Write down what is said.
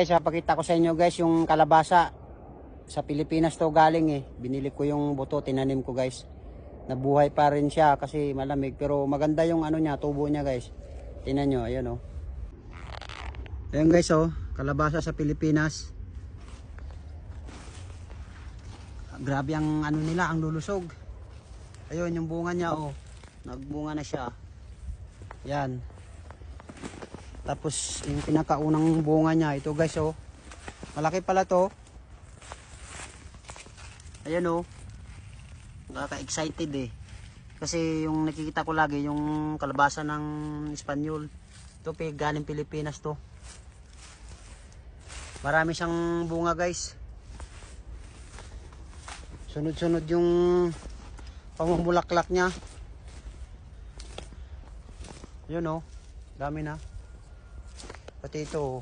Guys, papakita ko sa inyo guys yung kalabasa. Sa Pilipinas to galing eh. Binili ko yung buto, tinanim ko guys. Nabuhay pa rin siya kasi malamig. Pero maganda yung ano niya, tubo niya guys. Tingnan nyo, ayan oh. Ayan guys oh, kalabasa sa Pilipinas. Grabe ang ano nila, ang lulusog. Ayun yung bunga niya oh. Nagbunga na siya. Yan. Tapos yung pinakaunang bunga niya, ito guys oh. Malaki pala to. Ayan oh. Nakaka-excited eh. Kasi yung nakikita ko lagi yung kalabasa ng Espanyol. Ito galing Pilipinas to. Marami siyang bunga guys. Sunod-sunod yung pamumulaklak niya. Yun oh. Dami na. Pati ito oh.